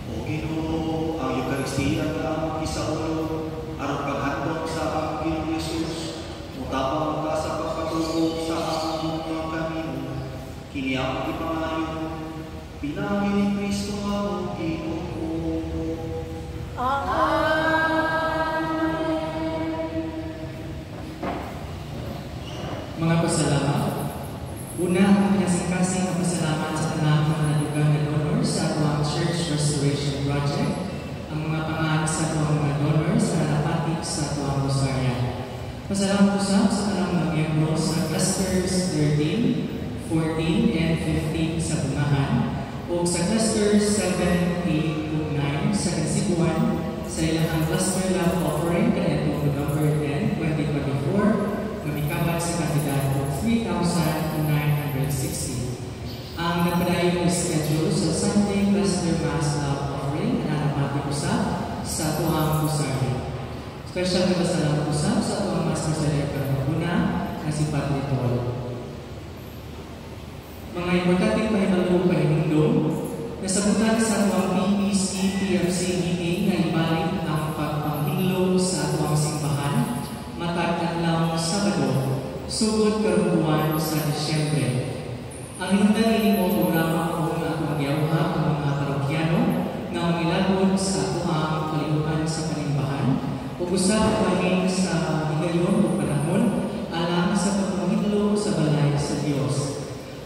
O Ginoo, ang Eucharistia nga isaulo aron paghandog sa Panginoong Hesus, mutapang ka sa pagpatubo sa among mga kamino, kini ang ipangayo, pinagi ni Kristo ang Ginoo. Mga pasalamat, una ang pinasingkasing na pasalamat sa tanang mga nadugang na donors sa ating Church Restoration Project, ang mga pangalan sa ating mga donors na napatik sa ating Rosaryan. Pasalamat usap sa tanang mga miyembro sa clusters 13, 14, and 15 sa Bungahan o sa clusters 7, 8, 9 sa Kansibuan sa ilang cluster love offering kanito November 10, 2024 na mikabat sa kandidat ng 3,960. Ang nagpadayon ng schedule sa Sunday Cluster Mass Love Offering na napati usap sa tuwang Rosaryan. Special na pasalamat usap sa tuwang Master Selector Maguna na si Padre Paul. Mga importanteng pahibalo panimundong, nasabutan sa tuwang PPC-TFC meeting na ibalik ang pagpanghilo sa tuwang simbahan matag lang Sabado, sugod karubuan sa Disyembre. Ang hinundan ini mo programa ko na atong giyawha ang mga parokyano na umilagod sa atuang kalibutan sa panimbahan o usap pahin sa higayon o panahon alang sa pagpanghilo sa balay sa Dios.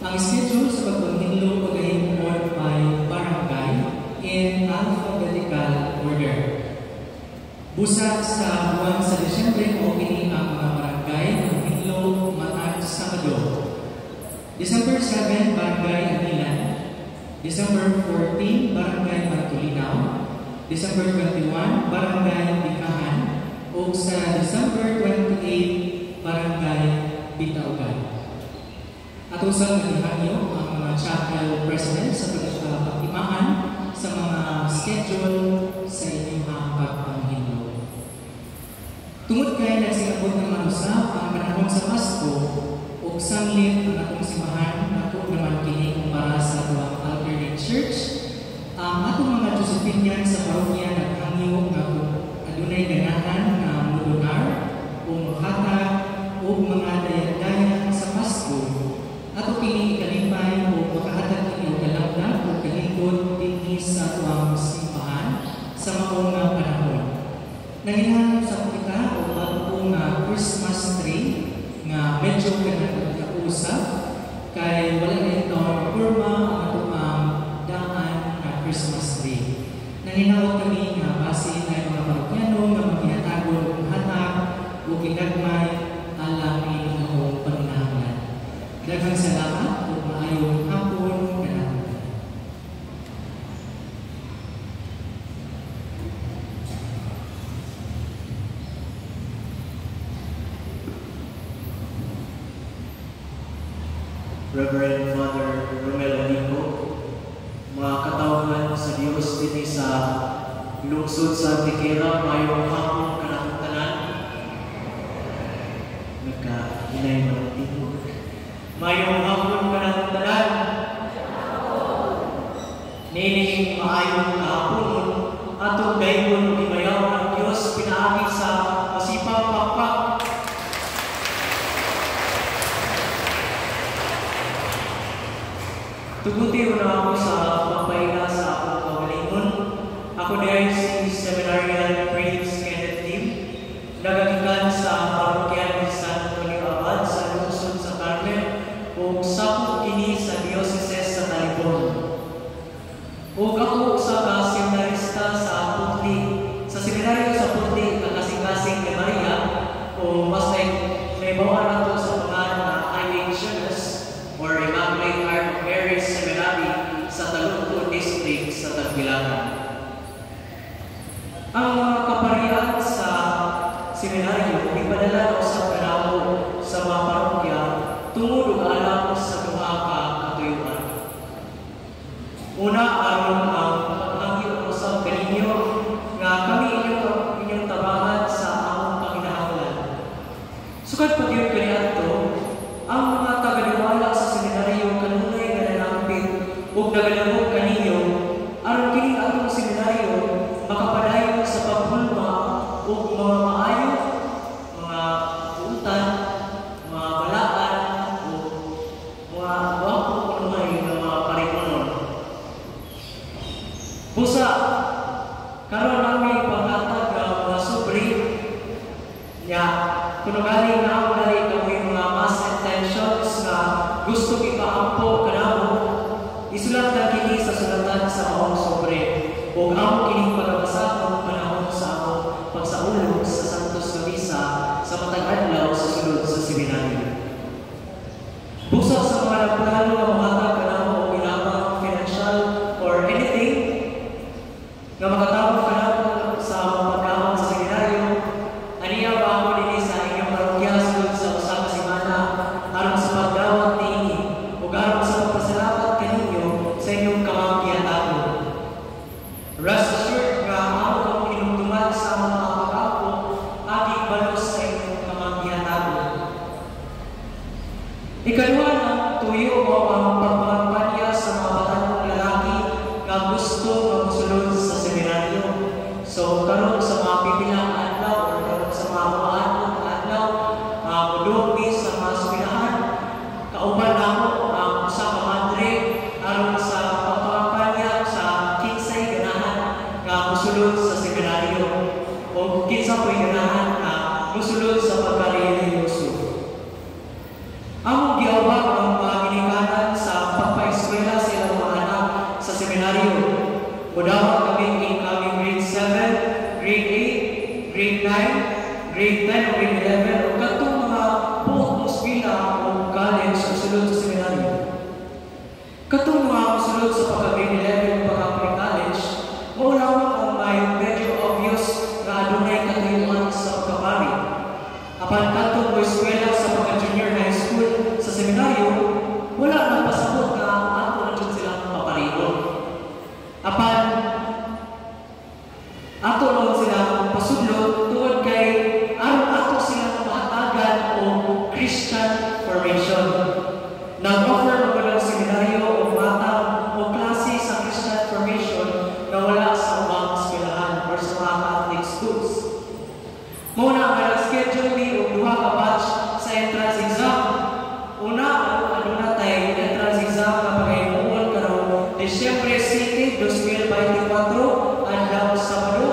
Ang schedule sa pagpanghilo pagahimon by barangay in alphabetical order. Busa sa buwan sa Disyembre o kini ang mga barangay ng Hinlo matag Sabado. December 7, Barangay Anilan. December 14, Barangay Martulinaw. December 21, Barangay Bikahan. O sa December 28, Barangay Bitaugan. At usang naghihanyo ang mga chapel presidents sa pagpapatimaan sa mga schedule sa inyong pagpanghinlo. Tungod kay nagsinabot ng manusap ang panahon sa Pasko o sanglit ang atong simbahan nato naman kini kumpara sa tuwang alternate church, ang atong mga Josephinian sa parokya naghangyo nga adunay ganahan na modular o hatag o mga dayag-dayag sa Pasko ato kini ikalimpay o makahatag kini og kalangdang o kalingkod dinhi sa tuwang simbahan sa maong nga panahon. Nanginahangap sa kita o bago nga Christmas tree nga medyo kanag-usap kay wala na ito kurma ang atong daan nga Christmas tree. Nanginahangap kami nga base na mga parokyano nga maghinatagon o hatag o kinagmay alang inyong panunahanglan. Daghang salamat o maayong hapon na Reverend Father Romel Nico, mga katawhan sa Diyos din sa lungsod sa Antiquera, mayong hapon kanang tanan. Nagka-inay mo ng tino. Mayong hapon kanang tanan. Nining maayong hapon atong dayon gimayaw ng Diyos pinaagi sa masipang pakpak. Tuguti mo na ako sa pagpahinga sa akong kagalingon. Ako dahil si Seminarian Prince Kenneth Lim, nagagikan sa parokyan ni San Antonio Abad sa lungsod sa Carmen o sakop kini sa Diocese sa Talibon. O ako sa seminarista sa Putli, sa seminaryo sa Putli na kasing-kasing ni Maria o mas may bawa na to sa mga IHS or Immaculate Heart of Mary Seminary sa Talungko District sa Tagbilaran. Ang mga kaparian sa seminaryo ipadala ko sa panahon sa mga parokya tungod og alam sa duha ka katuyuan. Una, aron ang paghangyo ko sa kaninyo nga kami inyong tabangan sa among panginahanglan. Sukad pa gyud kaniadto ang mga tagaliwala sa seminaryo kanunay nga nalambit ug nagalabog kaninyo Busa, karon namin paghatag ng mga sobre niya, kung galing na ako galing kami mga mass intentions na gusto ipaampo ka na mo, isulat na kini sa sulatan sa maong sobre o ang kining pagbasa ng panahon sa ako pagsaulog sa Santos nga Misa sa matag adlaw sa sulod sa seminaryo. Busa sa mga nagplano nga mahatag ka na mo o ginamang financial or anything nga makatawag ka na sa pagkaon sa seminaryo, aniya ba ako din sa inyong parokya sulod sa usa ka semana aron sa pagdawat niini o aron sa pagpasalamat kaninyo sa inyong kamanggihan-ato. Rest assured nga ako kang kinumduman sa mga pag-apo ating balos sa inyong kamanggihan-ato. Ikaduha ng tuyo mo ang pagpapanya sa mga batanong lalaki na gusto magsulod sa seminaryo. So, karon sa mga pipilang adlaw o karon sa mga maanong adlaw, mudumi sa mga eskwelahan, kauban ako ang usa ka madre aron sa pagpapanya sa kinsay ganahan na musulod sa seminaryo o kinsa po'y ganahan na musulod sa pagkareliyoso. Among giawag ang mga ginikanan sa pagpa-eskwela sa ilang mga anak sa seminaryo. Mudawag kami incoming grade 7, grade 8, grade 9, grade 10 o grade 11 o katong mga buong eskwela o college o sulod sa seminaryo. Katong mga sulod sa pagka-grade 11 o pagka-pre-college, maulamang ang may medyo obvious na adunay katuyuan sa pagkapari. Apan katong mo eskwela sa pagka-junior high school sa seminaryo, wala nang pasabot na ato na dyan silang paparino. Apan, ato lang silang pasudlo tuwad kay ato silang mahatagan o Christian formation. Nag-offer mo ba ng seminaryo o mata o klase sa Christian formation na wala sa umang eskwelahan or sa mga Catholic schools. Muna ang schedule ni o duha ka batch sa entrance exam. Una, ano tayo entrance exam na pag-imuon karon Disyembre 7, 2024 adlaw Sabado.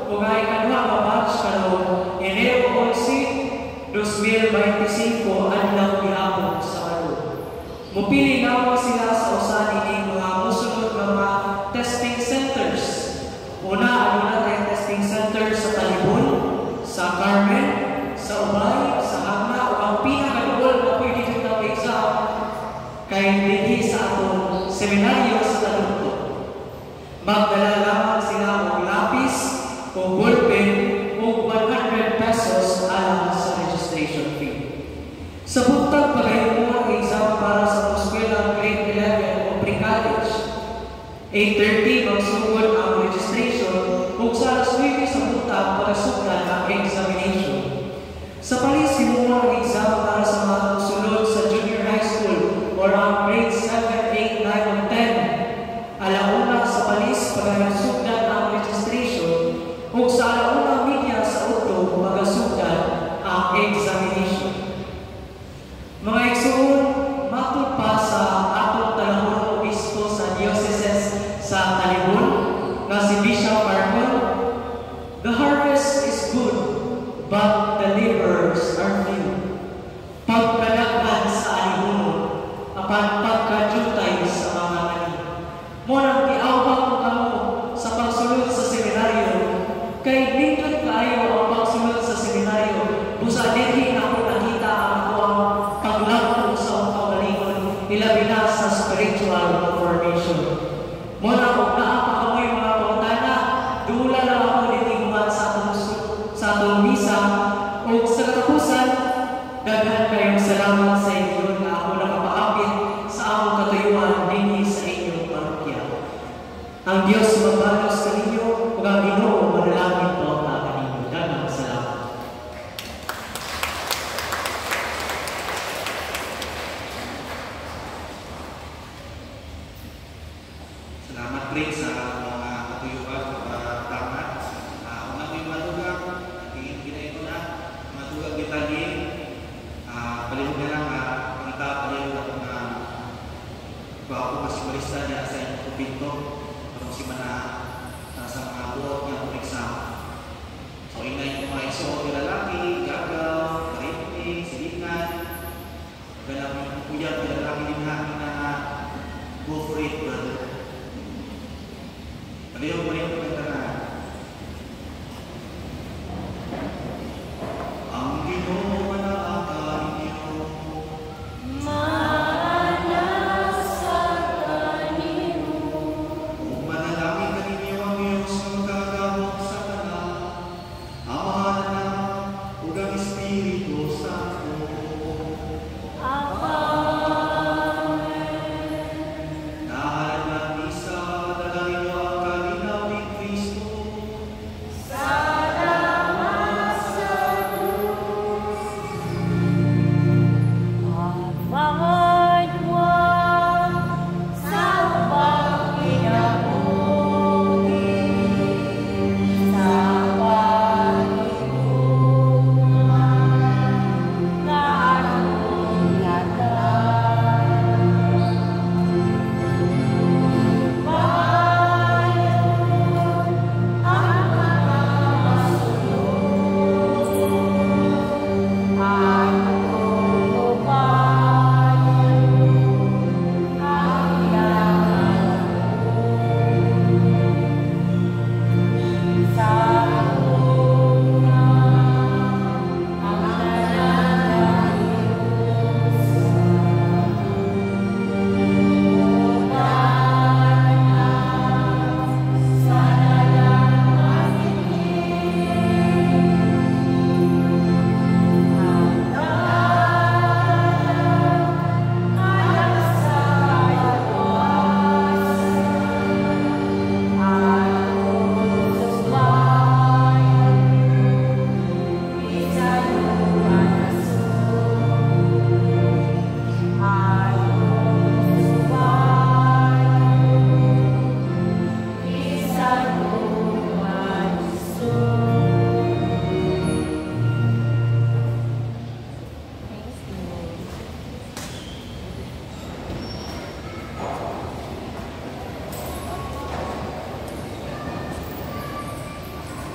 Kung ay kaduha ka batch karon Enero 11, 2025 adlaw gihapon Sabado. Mupili namo sila sa usa ni mga musulod nga mga testing centers. Una, ano tayo testing center sa Talibon, sa Carmen, sa Ubay, sa Hagna, o ang pinakaduol na pwede dito na exam kay hindi sa atong seminaryo sa Talibon. Magdala lamang sila o lapis o ballpen o 100 pesos alang sa registration fee. Sa buntag pagayon ang exam para sa eskwela grade 11 o pre-college. 8:30 magsugod ang registration ug sa alas 9 sa buntag pagasugdan ang examination. Sa palis himuon ang exam para sa mga sulod sa junior high school or ang grade 7, 8, 9, o 10. Alauna sa palis pagasugdan ang registration ug sa alauna media sa utlo pagasugdan ang examination. Mga igsoon, matud pa sa atong talahon obispo sa Diocese sa Talibon na si Bishop Marcon, the harvest is good, but the laborers are few. Pagkadaghan sa alihunon, apan pagkajutay sa mga ani. Munang giawag ko kamo sa pagsulod sa seminaryo, kay nindot kaayo ang pagsulod sa seminaryo, busa dinhi ako nakita ang akong paglangkong sa akong kaugalingon, ilabi na sa spiritual formation. Muna kung naapakamoy mga pautana, dula lang ako dinihuman sa atong misa o sa katapusan, daghan kayong salamat sa inyo na ako nakapaapit sa akong katuyuan dinhi sa inyong parokya. Ang Diyos magbalos sa inyo ug ang Ginoo manalangin po ta kaninyo. Daghang salamat. Salamat rin sa mga katuyuan at tamat. Kung ako yung malugang, tingin ito na, malugang kita din, palihog na lang, kita palihog ako na bago mas balista niya sa inyong pinto, kung si mana sa mga buot nga kung eksama. So, inay yung mga iso, lalaki, gagaw, marimpi, silingan, ganang yung kuyang lalaki din namin na go for it, brother. Paliw mo rin ang tanan. Ang Ginoo manaakan niyo. Kung manalangin ka ninyo ang Diyos na magkagabot sa tanan, Ama na ug ang Espiritu Santo.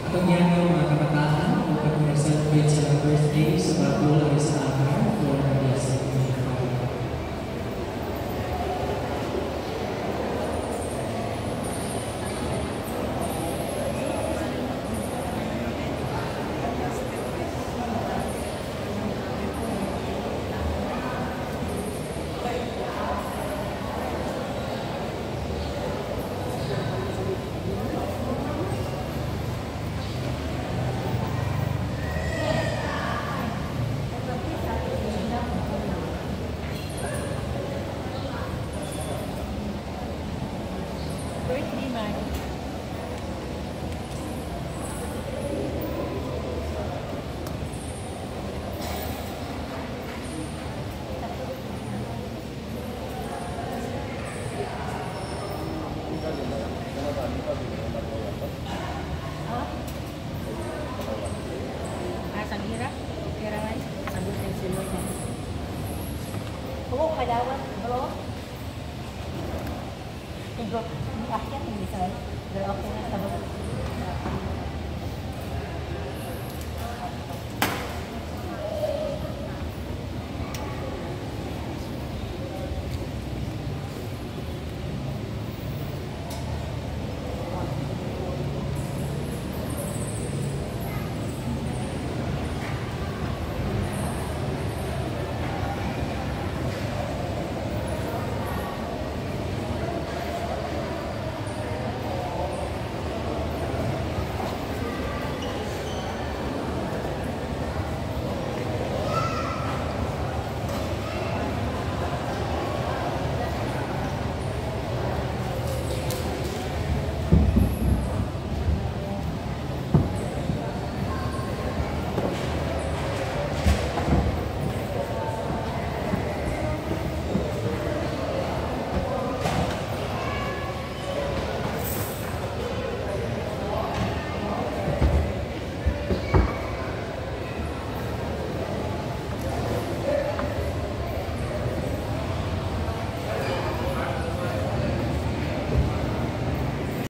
Atong yan mga kabataan, upang mag-celebrate sa birthday sa Batul ay sa Akar, for the blessing of the Father. Birthday man. Sang hirap. Kira man. Sagot ng silog. Oo, kadawat.